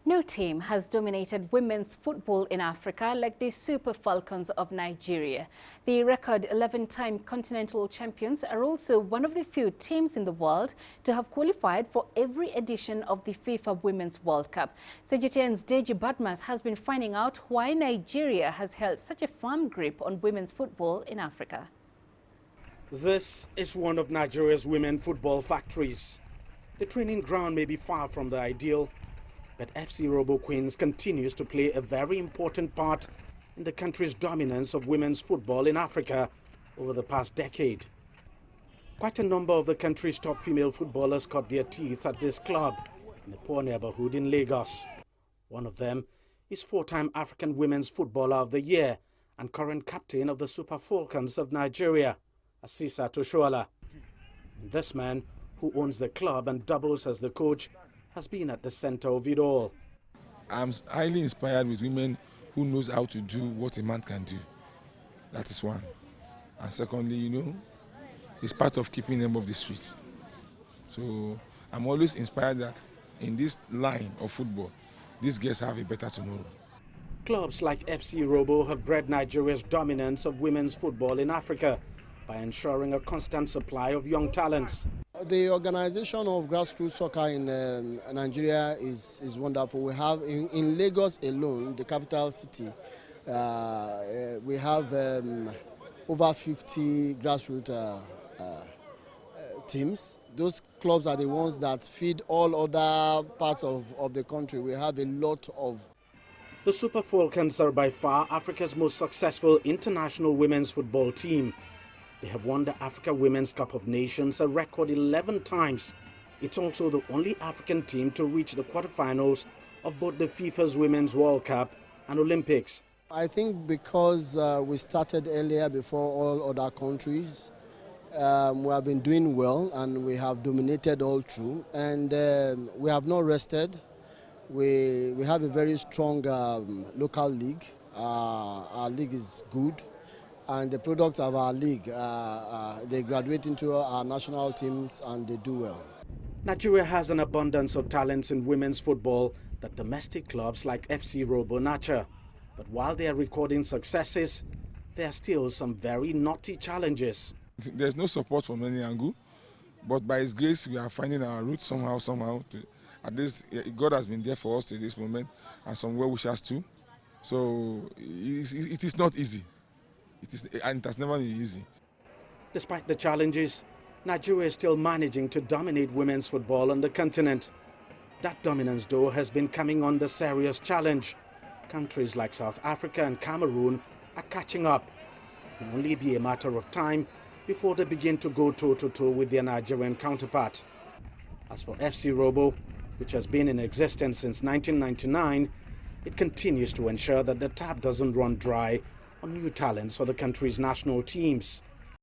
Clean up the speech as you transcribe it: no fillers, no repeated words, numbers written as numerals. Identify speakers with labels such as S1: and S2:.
S1: No team has dominated women's football in Africa like the Super Falcons of Nigeria. The record 11-time continental champions are also one of the few teams in the world to have qualified for every edition of the FIFA Women's World Cup. CGTN's Deji has been finding out why Nigeria has held such a firm grip on women's football in Africa.
S2: This is one of Nigeria's women football factories. The training ground may be far from the ideal, but FC Robo Queens continues to play a very important part in the country's dominance of women's football in Africa over the past decade. Quite a number of the country's top female footballers cut their teeth at this club in a poor neighborhood in Lagos. One of them is four-time African Women's Footballer of the Year and current captain of the Super Falcons of Nigeria, Asisa Toshuala. This man, who owns the club and doubles as the coach, has been at the center of it all.
S3: I'm highly inspired with women who knows how to do what a man can do. That is one. And secondly, it's part of keeping them off the streets. So I'm always inspired that in this line of football, these girls have a better tomorrow.
S2: Clubs like FC Robo have bred Nigeria's dominance of women's football in Africa by ensuring a constant supply of young talents.
S4: The organization of grassroots soccer in Nigeria is wonderful. We have in Lagos alone, the capital city, we have over 50 grassroots teams. Those clubs are the ones that feed all other parts of the country. We have a lot of.
S2: The Super Falcons are by far Africa's most successful international women's football team. They have won the Africa Women's Cup of Nations a record 11 times. It's also the only African team to reach the quarterfinals of both the FIFA's Women's World Cup and Olympics.
S4: I think because we started earlier before all other countries, we have been doing well and we have dominated all through, and we have not rested. We have a very strong local league. Our league is good. And the products of our league, they graduate into our national teams and they do well.
S2: Nigeria has an abundance of talents in women's football that domestic clubs like FC Robo nurture. But while they are recording successes, there are still some very knotty challenges.
S3: There's no support from any angle, but by His grace, we are finding our roots somehow. At least God has been there for us to this moment, and some well wishers too. So it is not easy. And it has never been easy.
S2: Despite the challenges, Nigeria is still managing to dominate women's football on the continent. That dominance, though, has been coming under serious challenge. Countries like South Africa and Cameroon are catching up. It will only be a matter of time before they begin to go toe-to-toe with their Nigerian counterpart. As for FC Robo, which has been in existence since 1999, it continues to ensure that the tap doesn't run dry on new talents for the country's national teams.